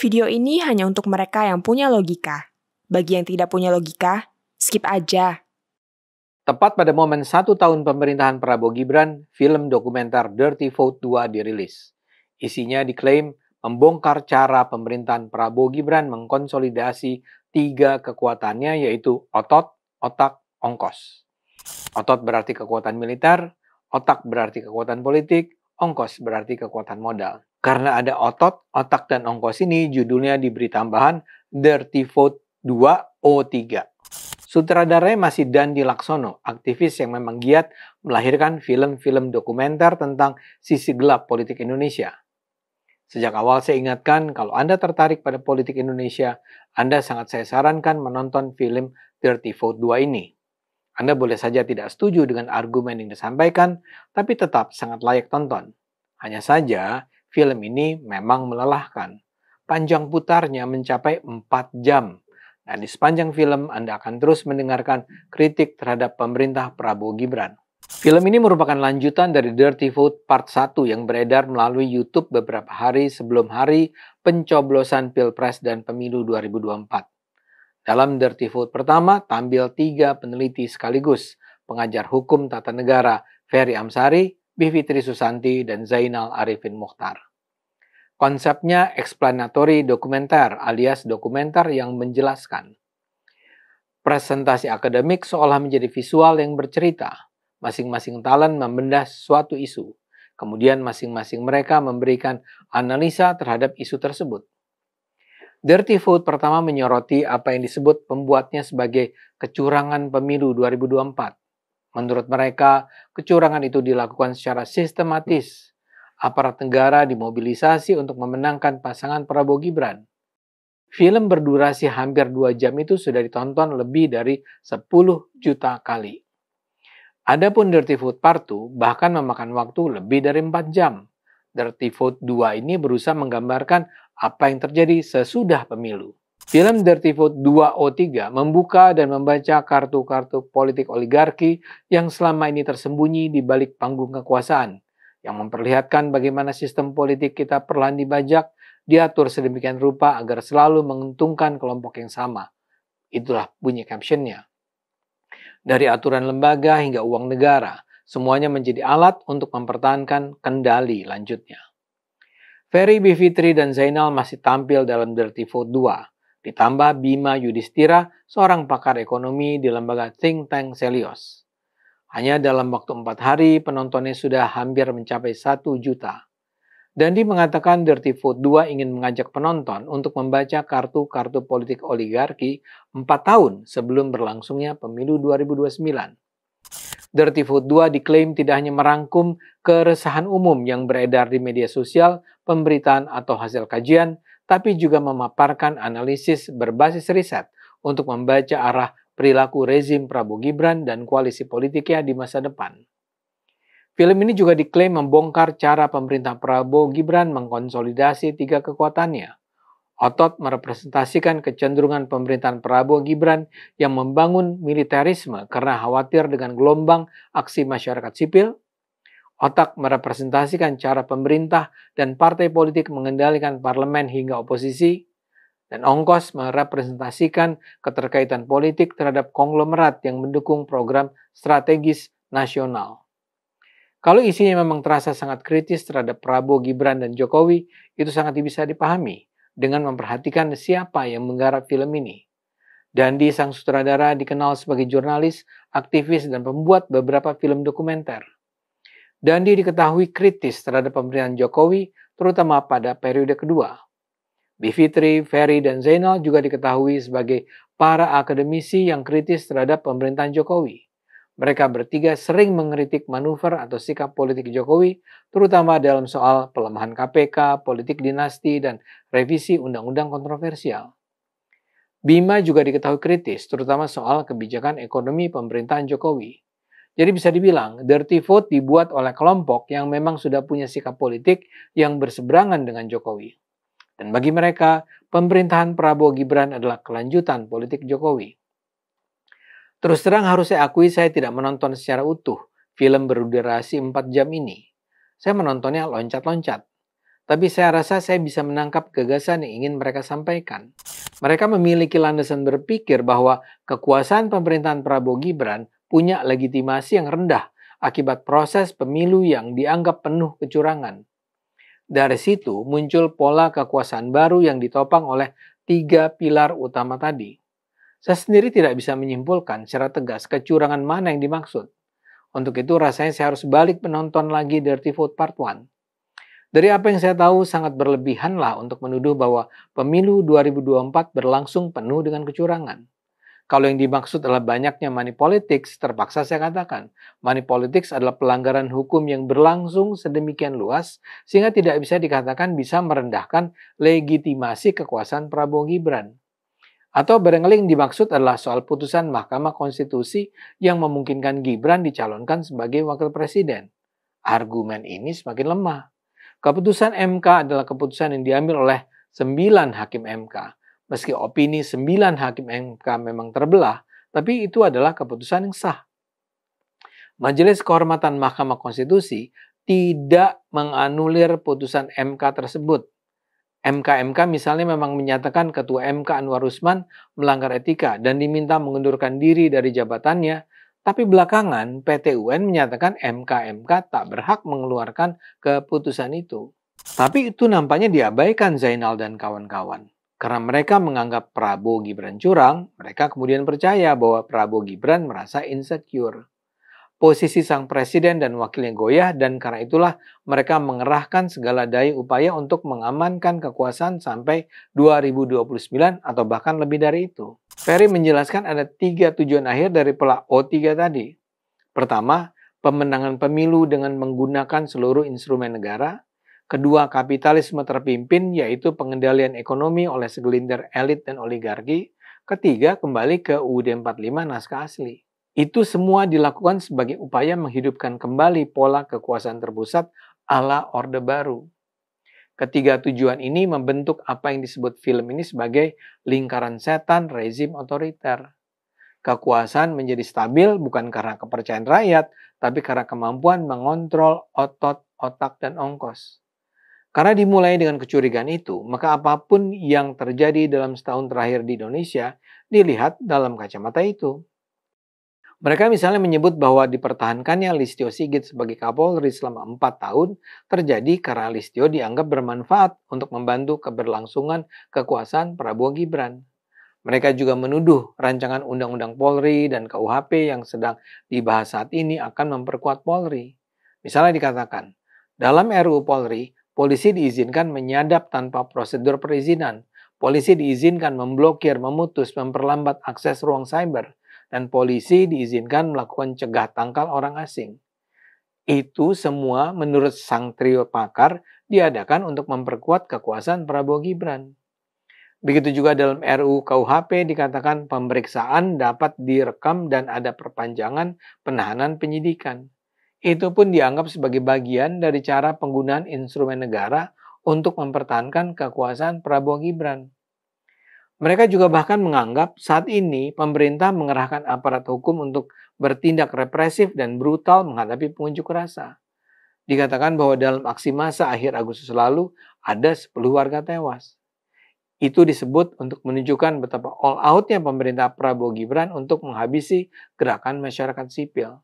Video ini hanya untuk mereka yang punya logika. Bagi yang tidak punya logika, skip aja. Tepat pada momen 1 tahun pemerintahan Prabowo Gibran, film dokumenter Dirty Vote 2 dirilis. Isinya diklaim membongkar cara pemerintahan Prabowo Gibran mengkonsolidasi 3 kekuatannya, yaitu otot, otak, ongkos. Otot berarti kekuatan militer, otak berarti kekuatan politik, ongkos berarti kekuatan modal. Karena ada otot, otak, dan ongkos ini, judulnya diberi tambahan Dirty Vote 2 O3. Sutradaranya masih Dandi Laksono, aktivis yang memang giat melahirkan film-film dokumenter tentang sisi gelap politik Indonesia. Sejak awal saya ingatkan, kalau Anda tertarik pada politik Indonesia, Anda sangat saya sarankan menonton film Dirty Vote 2 ini. Anda boleh saja tidak setuju dengan argumen yang disampaikan, tapi tetap sangat layak tonton. Hanya saja, film ini memang melelahkan. Panjang putarnya mencapai 4 jam. Nah, di sepanjang film Anda akan terus mendengarkan kritik terhadap pemerintah Prabowo Gibran. Film ini merupakan lanjutan dari Dirty Vote Part 1 yang beredar melalui YouTube beberapa hari sebelum hari pencoblosan Pilpres dan Pemilu 2024. Dalam Dirty Vote pertama, tampil 3 peneliti sekaligus, pengajar hukum tata negara Ferry Amsari, Bivitri Susanti, dan Zainal Arifin Mukhtar. Konsepnya explanatory dokumenter alias dokumenter yang menjelaskan. Presentasi akademik seolah menjadi visual yang bercerita. Masing-masing talent membedah suatu isu. Kemudian masing-masing mereka memberikan analisa terhadap isu tersebut. Dirty Vote pertama menyoroti apa yang disebut pembuatnya sebagai kecurangan pemilu 2024. Menurut mereka, kecurangan itu dilakukan secara sistematis. Aparat negara dimobilisasi untuk memenangkan pasangan Prabowo Gibran. Film berdurasi hampir 2 jam itu sudah ditonton lebih dari 10 juta kali. Adapun Dirty Vote Part 2 bahkan memakan waktu lebih dari 4 jam. Dirty Vote 2 ini berusaha menggambarkan apa yang terjadi sesudah pemilu. Film Dirty Vote 2 O3 membuka dan membaca kartu-kartu politik oligarki yang selama ini tersembunyi di balik panggung kekuasaan, yang memperlihatkan bagaimana sistem politik kita perlahan dibajak, diatur sedemikian rupa agar selalu menguntungkan kelompok yang sama. Itulah bunyi captionnya. Dari aturan lembaga hingga uang negara, semuanya menjadi alat untuk mempertahankan kendali lanjutnya. Ferry, Bivitri, dan Zainal masih tampil dalam Dirty Vote 2, ditambah Bima Yudhistira, seorang pakar ekonomi di lembaga think tank Selios. Hanya dalam waktu 4 hari, penontonnya sudah hampir mencapai 1 juta. Dandi mengatakan Dirty Vote 2 ingin mengajak penonton untuk membaca kartu-kartu politik oligarki 4 tahun sebelum berlangsungnya pemilu 2029. Dirty Vote 2 diklaim tidak hanya merangkum keresahan umum yang beredar di media sosial, pemberitaan, atau hasil kajian, tapi juga memaparkan analisis berbasis riset untuk membaca arah perilaku rezim Prabowo Gibran dan koalisi politiknya di masa depan. Film ini juga diklaim membongkar cara pemerintah Prabowo Gibran mengkonsolidasi 3 kekuatannya. Otot merepresentasikan kecenderungan pemerintahan Prabowo Gibran yang membangun militerisme karena khawatir dengan gelombang aksi masyarakat sipil. Otak merepresentasikan cara pemerintah dan partai politik mengendalikan parlemen hingga oposisi. Dan ongkos merepresentasikan keterkaitan politik terhadap konglomerat yang mendukung program strategis nasional. Kalau isinya memang terasa sangat kritis terhadap Prabowo, Gibran, dan Jokowi, itu sangat bisa dipahami dengan memperhatikan siapa yang menggarap film ini. Dandi, sang sutradara, dikenal sebagai jurnalis, aktivis, dan pembuat beberapa film dokumenter. Dandi diketahui kritis terhadap pemerintahan Jokowi, terutama pada periode kedua. Bivitri, Ferry, dan Zainal juga diketahui sebagai para akademisi yang kritis terhadap pemerintahan Jokowi. Mereka bertiga sering mengkritik manuver atau sikap politik Jokowi, terutama dalam soal pelemahan KPK, politik dinasti, dan revisi undang-undang kontroversial. Bima juga diketahui kritis, terutama soal kebijakan ekonomi pemerintahan Jokowi. Jadi bisa dibilang, Dirty Vote dibuat oleh kelompok yang memang sudah punya sikap politik yang berseberangan dengan Jokowi. Dan bagi mereka, pemerintahan Prabowo Gibran adalah kelanjutan politik Jokowi. Terus terang harus saya akui saya tidak menonton secara utuh film berdurasi 4 jam ini. Saya menontonnya loncat-loncat. tapi saya rasa saya bisa menangkap gagasan yang ingin mereka sampaikan. Mereka memiliki landasan berpikir bahwa kekuasaan pemerintahan Prabowo Gibran punya legitimasi yang rendah akibat proses pemilu yang dianggap penuh kecurangan. Dari situ muncul pola kekuasaan baru yang ditopang oleh 3 pilar utama tadi. Saya sendiri tidak bisa menyimpulkan secara tegas kecurangan mana yang dimaksud. Untuk itu rasanya saya harus balik menonton lagi Dirty Vote Part 1. Dari apa yang saya tahu sangat berlebihanlah untuk menuduh bahwa pemilu 2024 berlangsung penuh dengan kecurangan. Kalau yang dimaksud adalah banyaknya money politics, terpaksa saya katakan, money politics adalah pelanggaran hukum yang berlangsung sedemikian luas sehingga tidak bisa dikatakan bisa merendahkan legitimasi kekuasaan Prabowo Gibran. Atau barangkali yang dimaksud adalah soal putusan Mahkamah Konstitusi yang memungkinkan Gibran dicalonkan sebagai wakil presiden. Argumen ini semakin lemah. Keputusan MK adalah keputusan yang diambil oleh 9 hakim MK. Meski opini 9 hakim MK memang terbelah, tapi itu adalah keputusan yang sah. Majelis Kehormatan Mahkamah Konstitusi tidak menganulir putusan MK tersebut. MK misalnya memang menyatakan Ketua MK Anwar Usman melanggar etika dan diminta mengundurkan diri dari jabatannya, tapi belakangan PT UN menyatakan MK tak berhak mengeluarkan keputusan itu. Tapi itu nampaknya diabaikan Zainal dan kawan-kawan. Karena mereka menganggap Prabowo Gibran curang, mereka kemudian percaya bahwa Prabowo Gibran merasa insecure. Posisi sang presiden dan wakilnya goyah dan karena itulah mereka mengerahkan segala daya upaya untuk mengamankan kekuasaan sampai 2029 atau bahkan lebih dari itu. Ferry menjelaskan ada 3 tujuan akhir dari pola O3 tadi. Pertama, pemenangan pemilu dengan menggunakan seluruh instrumen negara. Kedua, kapitalisme terpimpin yaitu pengendalian ekonomi oleh segelintir elit dan oligarki. Ketiga, kembali ke UUD 45 naskah asli. Itu semua dilakukan sebagai upaya menghidupkan kembali pola kekuasaan terpusat ala Orde Baru. Ketiga tujuan ini membentuk apa yang disebut film ini sebagai lingkaran setan rezim otoriter. Kekuasaan menjadi stabil bukan karena kepercayaan rakyat, tapi karena kemampuan mengontrol otot, otak, dan ongkos. Karena dimulai dengan kecurigaan itu, maka apapun yang terjadi dalam setahun terakhir di Indonesia dilihat dalam kacamata itu. Mereka misalnya menyebut bahwa dipertahankannya Listio Sigit sebagai Kapolri selama 4 tahun terjadi karena Listio dianggap bermanfaat untuk membantu keberlangsungan kekuasaan Prabowo Gibran. Mereka juga menuduh rancangan Undang-Undang Polri dan KUHP yang sedang dibahas saat ini akan memperkuat Polri. Misalnya dikatakan, dalam RUU Polri, polisi diizinkan menyadap tanpa prosedur perizinan. Polisi diizinkan memblokir, memutus, memperlambat akses ruang cyber. Dan polisi diizinkan melakukan cegah tangkal orang asing. Itu semua menurut sang trio pakar diadakan untuk memperkuat kekuasaan Prabowo Gibran. Begitu juga dalam RUU KUHP dikatakan pemeriksaan dapat direkam dan ada perpanjangan penahanan penyidikan. Itu pun dianggap sebagai bagian dari cara penggunaan instrumen negara untuk mempertahankan kekuasaan Prabowo Gibran. Mereka juga bahkan menganggap saat ini pemerintah mengerahkan aparat hukum untuk bertindak represif dan brutal menghadapi pengunjuk rasa. Dikatakan bahwa dalam aksi massa akhir Agustus lalu ada 10 warga tewas. Itu disebut untuk menunjukkan betapa all out-nya pemerintah Prabowo Gibran untuk menghabisi gerakan masyarakat sipil.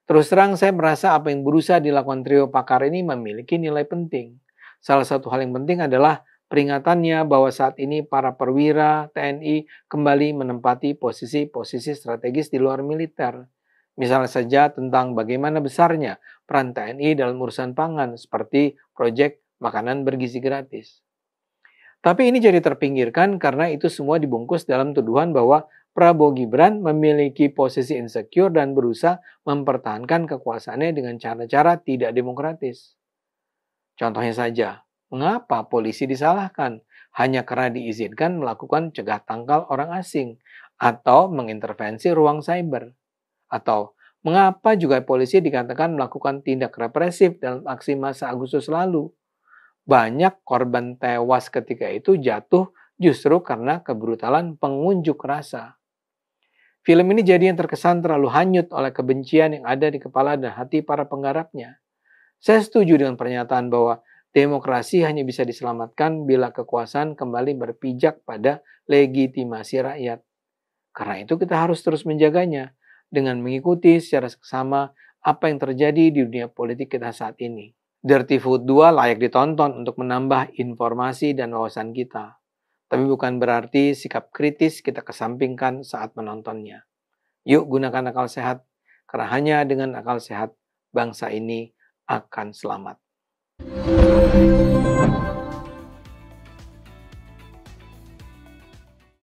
Terus terang saya merasa apa yang berusaha dilakukan trio pakar ini memiliki nilai penting. Salah satu hal yang penting adalah peringatannya bahwa saat ini para perwira TNI kembali menempati posisi-posisi strategis di luar militer. Misalnya saja tentang bagaimana besarnya peran TNI dalam urusan pangan seperti proyek makanan bergizi gratis. Tapi ini jadi terpinggirkan karena itu semua dibungkus dalam tuduhan bahwa Prabowo Gibran memiliki posisi insecure dan berusaha mempertahankan kekuasaannya dengan cara-cara tidak demokratis. Contohnya saja, mengapa polisi disalahkan? Hanya karena diizinkan melakukan cegah tangkal orang asing atau mengintervensi ruang cyber. Atau mengapa juga polisi dikatakan melakukan tindak represif dalam aksi massa Agustus lalu? Banyak korban tewas ketika itu jatuh justru karena kebrutalan pengunjuk rasa. Film ini jadi yang terkesan terlalu hanyut oleh kebencian yang ada di kepala dan hati para penggarapnya. Saya setuju dengan pernyataan bahwa Demokrasi hanya bisa diselamatkan bila kekuasaan kembali berpijak pada legitimasi rakyat. Karena itu kita harus terus menjaganya dengan mengikuti secara seksama apa yang terjadi di dunia politik kita saat ini. Dirty Food 2 layak ditonton untuk menambah informasi dan wawasan kita. Tapi bukan berarti sikap kritis kita kesampingkan saat menontonnya. Yuk gunakan akal sehat, karena hanya dengan akal sehat bangsa ini akan selamat.